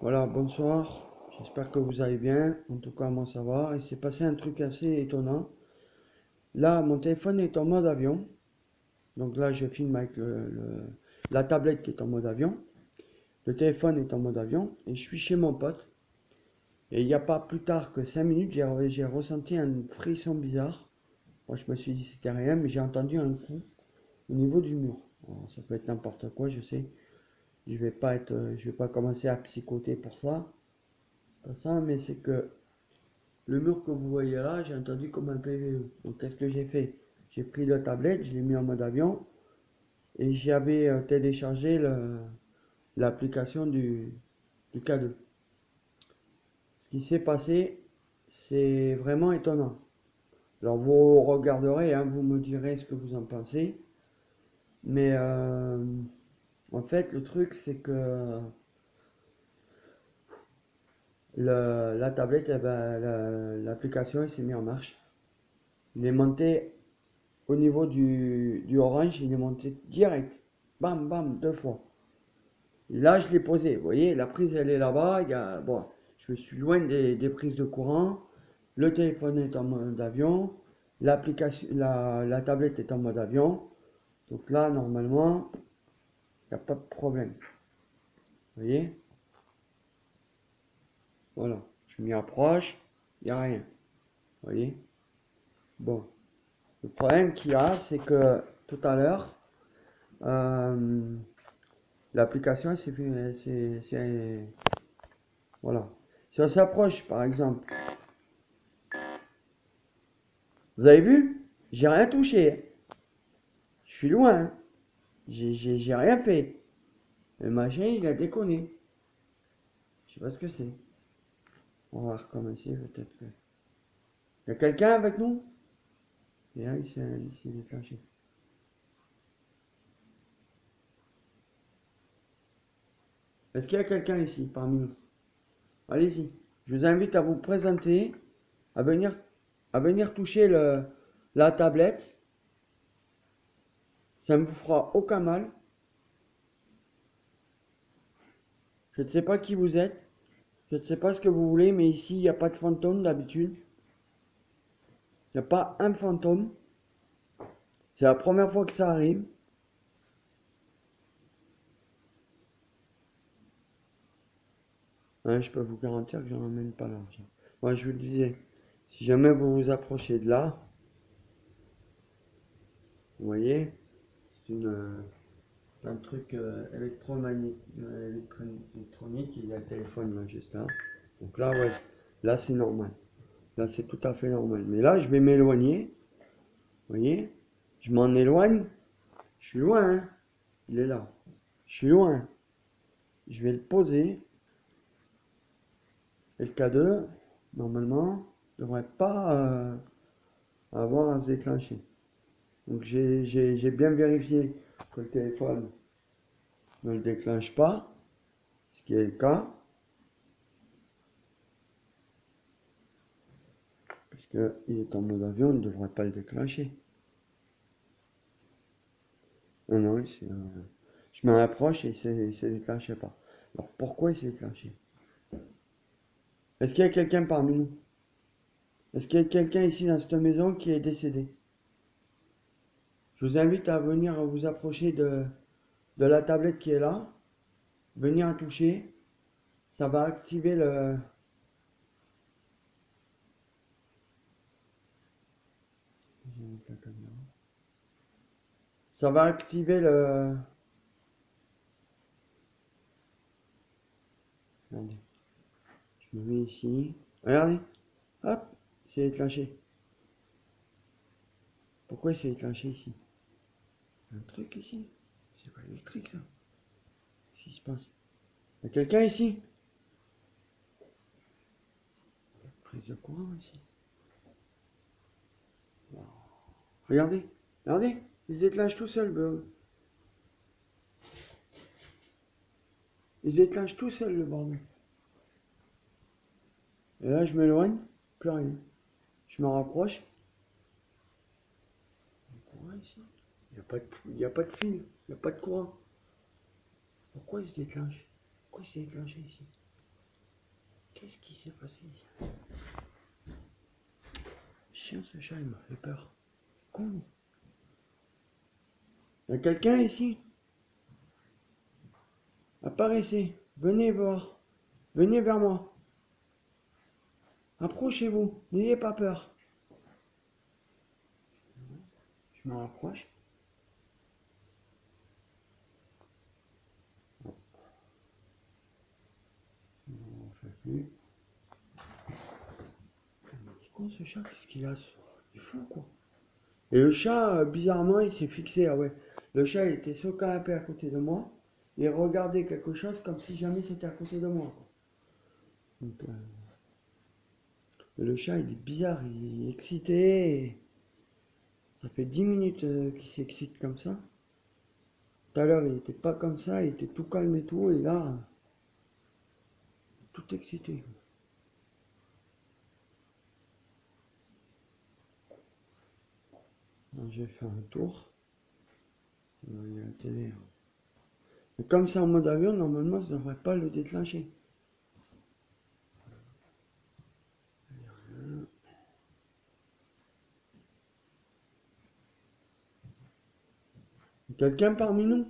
Voilà, bonsoir. J'espère que vous allez bien. En tout cas, moi ça va. Il s'est passé un truc assez étonnant. Là, mon téléphone est en mode avion. Donc là, je filme avec la tablette qui est en mode avion. Le téléphone est en mode avion. Et je suis chez mon pote. Et il n'y a pas plus tard que 5 minutes, j'ai ressenti un frisson bizarre. Moi, je me suis dit c'était rien, mais j'ai entendu un coup au niveau du mur. Alors, ça peut être n'importe quoi, je sais. Je vais pas commencer à psychoter pour ça. Pas ça, mais c'est que le mur que vous voyez là, j'ai entendu comme un PVE. Donc qu'est-ce que j'ai fait? J'ai pris la tablette, je l'ai mis en mode avion et j'avais téléchargé l'application du K2. Ce qui s'est passé, c'est vraiment étonnant. Alors vous regarderez, hein, vous me direz ce que vous en pensez. Mais en fait, le truc, c'est que la tablette, eh ben, l'application, s'est mise en marche. Il est monté au niveau du orange, il est monté direct. Bam, bam, deux fois. Et là, je l'ai posé. Vous voyez, la prise, elle est là-bas. Bon, je suis loin des prises de courant. Le téléphone est en mode avion. L'application, la tablette est en mode avion. Donc là, normalement, il n'y a pas de problème. Vous voyez? Voilà. Je m'y approche. Il n'y a rien. Vous voyez? Bon. Le problème qu'il y a, c'est que tout à l'heure, euh, l'application, voilà. Si on s'approche, par exemple, vous avez vu? J'ai rien touché. Je suis loin. J'ai rien fait. Le machin, il a déconné. Je sais pas ce que c'est. On va recommencer peut-être que. Il y a quelqu'un avec nous? Et là, il s'est déclenché. Est-ce qu'il y a quelqu'un ici parmi nous? Allez-y. Je vous invite à vous présenter, à venir, à venir toucher la tablette. Ça ne vous fera aucun mal. Je ne sais pas qui vous êtes. Je ne sais pas ce que vous voulez, mais ici, il n'y a pas de fantôme d'habitude. Il n'y a pas un fantôme. C'est la première fois que ça arrive. Hein, je peux vous garantir que j'en emmène pas l'argent. Moi, je vous le disais, si jamais vous vous approchez de là, vous voyez, c'est un truc électronique. Il y a le téléphone là, juste là. Donc là, ouais, là, c'est normal. Là, c'est tout à fait normal. Mais là, je vais m'éloigner. Vous voyez, je m'en éloigne. Je suis loin, hein. Il est là. Je suis loin. Je vais le poser. Et le K2, normalement, ne devrait pas avoir à se déclencher. Donc j'ai bien vérifié que le téléphone ne le déclenche pas, ce qui est le cas, puisqu'il est en mode avion, il ne devrait pas le déclencher. Non, non, je m'en approche et il ne se déclenchait pas. Alors pourquoi il s'est déclenché? Est-ce qu'il y a quelqu'un parmi nous? Est-ce qu'il y a quelqu'un ici dans cette maison qui est décédé? Je vous invite à venir vous approcher de la tablette qui est là, venir en toucher, ça va activer le... Ça va activer le... Regardez, je me mets ici. Regardez, hop, c'est déclenché. Pourquoi c'est déclenché ici? Un truc ici? C'est pas électrique ça. Qu'est-ce qui se passe? Il y a quelqu'un ici? Prise de courant ici. Wow. Regardez, regardez, il se déclenche tout seul, bro. Il se déclenche tout seul le bordel. Et là je m'éloigne, plus rien. Je me rapproche. Courant ici? Il n'y a pas de fil, il n'y a pas de courant. Pourquoi il se déclenche? Pourquoi il s'est déclenché ici? Qu'est-ce qui s'est passé ici? Chien, ce chat, il m'a fait peur. Con. Il y a quelqu'un ici? Apparaissez. Venez voir. Venez vers moi. Approchez-vous. N'ayez pas peur. Je me rapproche. Non, on ne fait plus. C'est con ce chat, qu'est-ce qu'il a? Il est fou quoi. Et le chat, bizarrement, il s'est fixé. Ah ouais. Le chat, il était sur le canapé à côté de moi. Il regardait quelque chose comme si jamais c'était à côté de moi. Donc, le chat, il est bizarre, il est excité. Ça fait 10 minutes qu'il s'excite comme ça. Tout à l'heure, il était pas comme ça, il était tout calme et tout. Et là, tout excité. Alors, je vais faire un tour. Il y a la télé. Mais comme c'est en mode avion, normalement, ça ne devrait pas le déclencher. Quelqu'un parmi nous?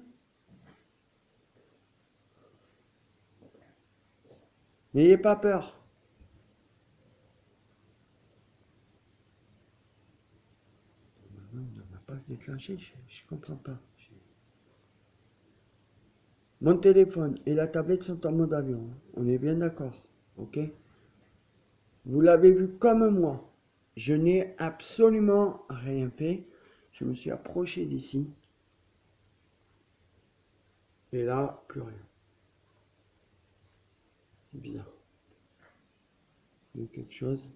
N'ayez pas peur. Non, il ne va pas se déclencher, je comprends pas. Mon téléphone et la tablette sont en mode avion. On est bien d'accord, ok? Vous l'avez vu comme moi. Je n'ai absolument rien fait. Je me suis approché d'ici. Et là, plus rien. C'est bizarre. Il y a quelque chose.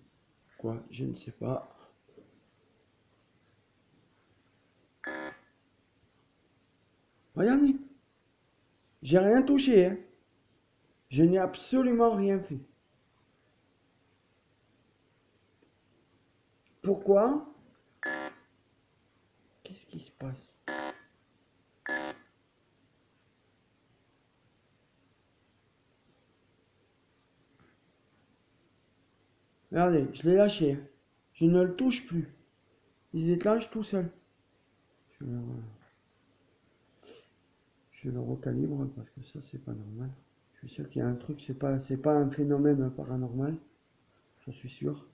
Quoi? Je ne sais pas. Regardez. J'ai rien touché, hein. Je n'ai absolument rien fait. Pourquoi? Qu'est-ce qui se passe? Regardez, je l'ai lâché, hein. Je ne le touche plus. Il se déclenche tout seul. Je le recalibre parce que ça, c'est pas normal. Je suis sûr qu'il y a un truc, c'est pas un phénomène paranormal. J'en suis sûr.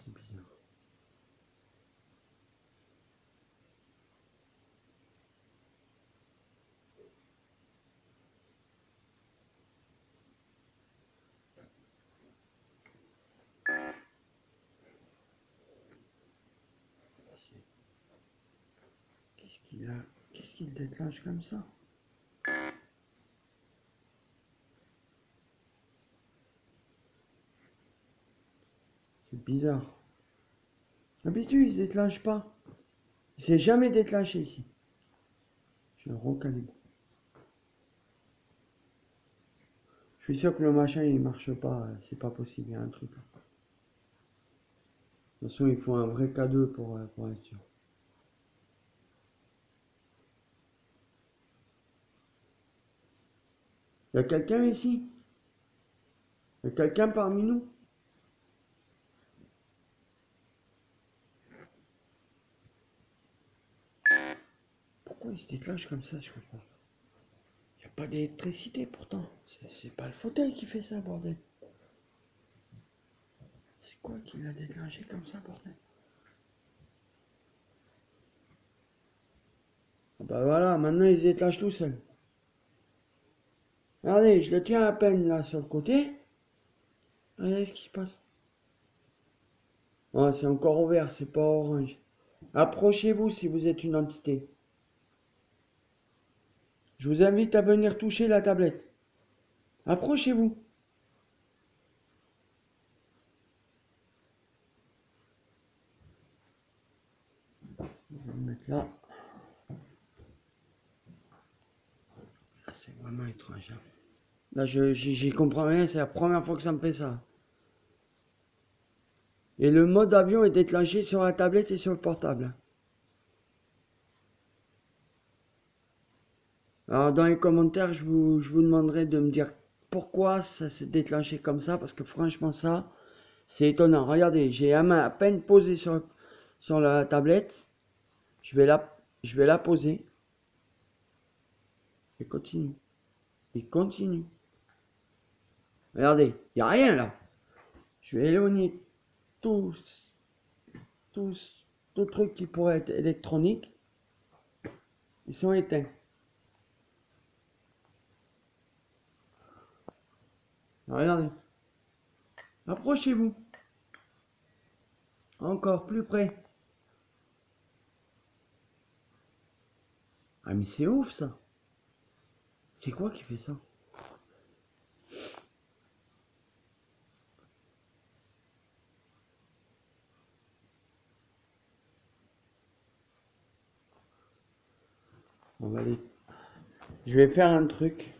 C'est bizarre. Qu'est-ce qu'il a? Qu'est-ce qu'il déclenche comme ça? C'est bizarre. D'habitude, il se déclenche pas. Il s'est jamais déclenché ici. Je le recalibre. Je suis sûr que le machin il marche pas. C'est pas possible. Il y a un truc. De toute façon, il faut un vrai K2 pour être sûr. Il y a quelqu'un ici? Il y a quelqu'un parmi nous? Pourquoi il se déclenche comme ça? Je comprends. Il n'y a pas d'électricité pourtant. C'est pas le fauteuil qui fait ça, bordel. C'est quoi qui l'a déclenché comme ça, bordel? Ah bah voilà, maintenant il se déclenche tout seul. Regardez, je le tiens à peine là sur le côté. Regardez ce qui se passe. Oh, c'est encore ouvert, c'est pas orange. Approchez-vous si vous êtes une entité. Je vous invite à venir toucher la tablette. Approchez-vous. Je vais le mettre là. C'est vraiment étrange. Hein. Là, j'y comprends rien, c'est la première fois que ça me fait ça. Et le mode avion est déclenché sur la tablette et sur le portable. Alors dans les commentaires, je vous demanderai de me dire pourquoi ça s'est déclenché comme ça, parce que franchement ça, c'est étonnant. Regardez, j'ai la main à peine posée sur la tablette. Je vais la poser. Et continue. Il continue. Regardez, il n'y a rien là. Je vais éloigner tout, tout, tout truc qui pourrait être électronique. Ils sont éteints. Regardez. Approchez-vous. Encore plus près. Ah mais c'est ouf ça. C'est quoi qui fait ça? On va aller. Je vais faire un truc.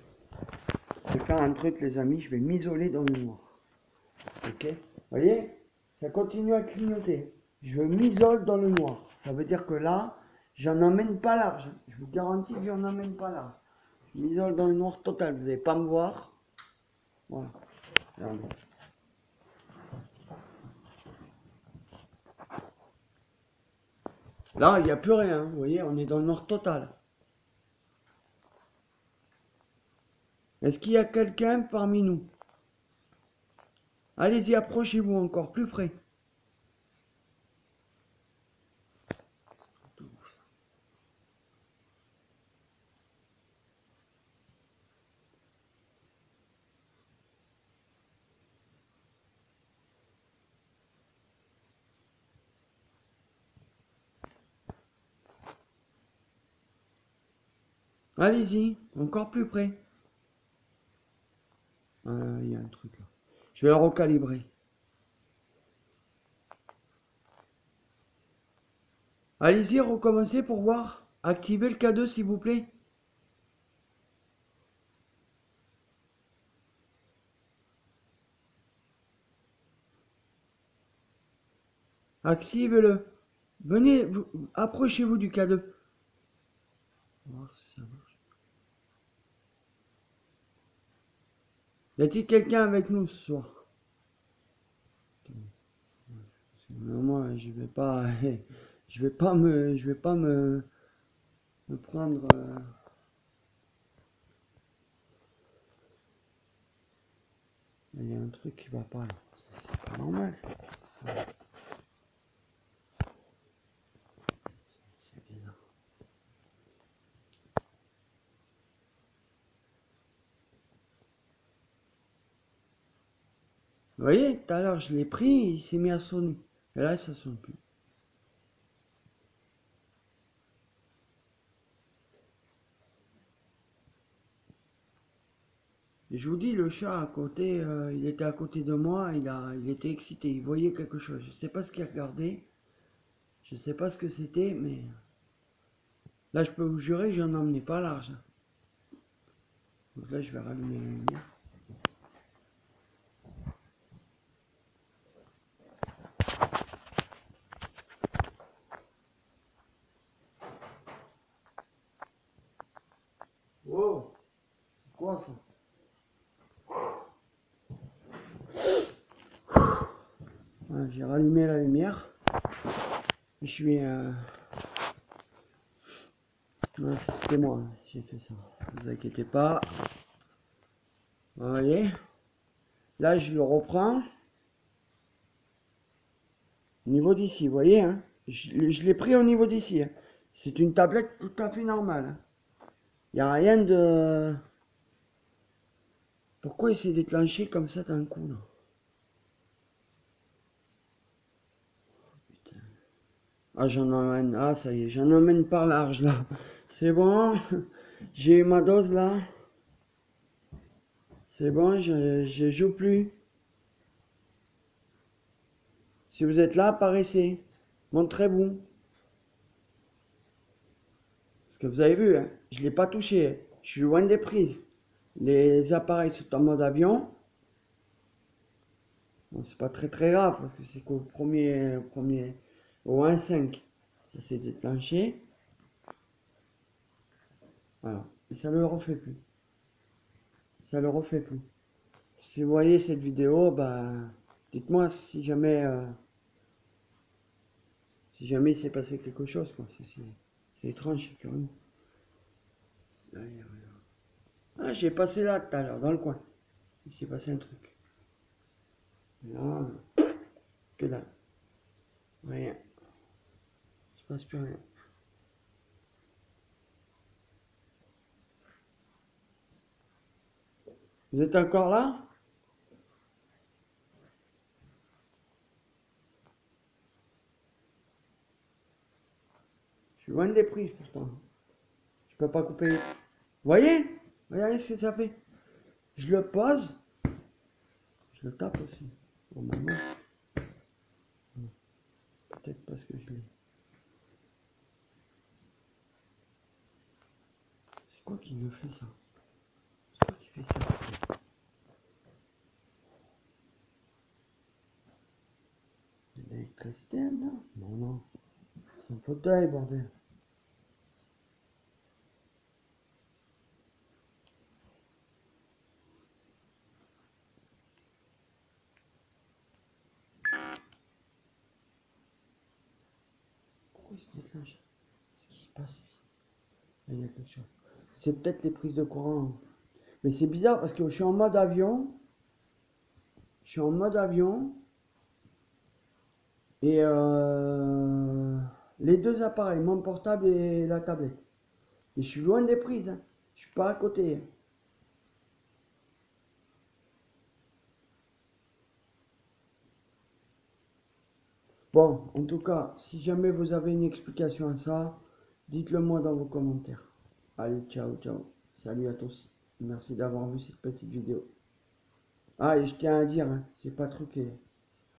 Je vais faire un truc les amis. Je vais m'isoler dans le noir. Ok? Vous voyez? Ça continue à clignoter. Je m'isole dans le noir. Ça veut dire que là, j'en emmène pas large. Je vous garantis que j'en emmène pas large. Je m'isole dans le noir total. Vous n'allez pas me voir. Voilà. Regardez. Là, il n'y a plus rien. Vous voyez, on est dans le noir total. Est-ce qu'il y a quelqu'un parmi nous? Allez-y, approchez-vous encore plus près. Allez-y, encore plus près. Il y a un truc là. Je vais le recalibrer. Allez-y, recommencez pour voir. Activez le K2 s'il vous plaît. Activez-le. Venez, approchez-vous du K2. Voir si ça marche. Y a-t-il quelqu'un avec nous ce soir? Moi, je vais pas me prendre. Il y a un truc qui va pas là. C'est pas normal. C'est bizarre. Vous voyez, tout à l'heure je l'ai pris, il s'est mis à sonner. Et là, ça sonne plus. Et je vous dis, le chat à côté, il était à côté de moi, il était excité, il voyait quelque chose. Je sais pas ce qu'il regardait, je sais pas ce que c'était, mais là je peux vous jurer, j'en emmenais pas large. Donc là, je vais rallumer la lumière. Wow, c'est quoi ça? Voilà, j'ai rallumé la lumière. Je suis. Non, c'était moi, j'ai fait ça. Ne vous inquiétez pas. Vous voyez? Là, je le reprends. Au niveau d'ici, vous voyez, hein? Je l'ai pris au niveau d'ici. Hein. C'est une tablette tout à fait normale. Il n'y a rien de... Pourquoi il s'est déclenché comme ça d'un coup, là? Putain. Ah, j'en emmène... Ah, ça y est, j'en emmène par large, là. C'est bon. J'ai eu ma dose, là. C'est bon, je joue plus. Si vous êtes là, apparaissez. Montrez-vous. Parce que vous avez vu, hein, je ne l'ai pas touché. Je suis loin des prises. Les appareils sont en mode avion. Bon, c'est pas très très grave parce que c'est qu'au au 1.5, ça s'est déclenché. Voilà. Et ça le refait plus. Ça le refait plus. Si vous voyez cette vidéo, bah, dites-moi si jamais il s'est passé quelque chose, quoi. C'est étrange, c'est curieux. Ah, j'ai passé là tout à l'heure, dans le coin. Il s'est passé un truc. Là, que dalle. Rien. Il se passe plus rien. Vous êtes encore là? Je suis loin des prises pourtant. Je peux pas couper. Vous voyez? Regardez ce que ça fait. Je le pose. Je le tape aussi. Normalement. Peut-être parce que je l'ai. C'est quoi qui me fait ça? C'est quoi qui fait ça? C'est l'électricité là? Non, non. C'est un fauteuil, bordel. Pourquoi il se déclenche? Qu'est-ce qui se passe ici? Là, il y a quelque chose. C'est peut-être les prises de courant. Mais c'est bizarre parce que je suis en mode avion. Je suis en mode avion. Et les deux appareils, mon portable et la tablette. Et je suis loin des prises, hein. Je suis pas à côté. Bon, en tout cas, si jamais vous avez une explication à ça, dites-le moi dans vos commentaires. Allez, ciao, ciao. Salut à tous. Merci d'avoir vu cette petite vidéo. Ah, et je tiens à dire, hein, c'est pas truqué.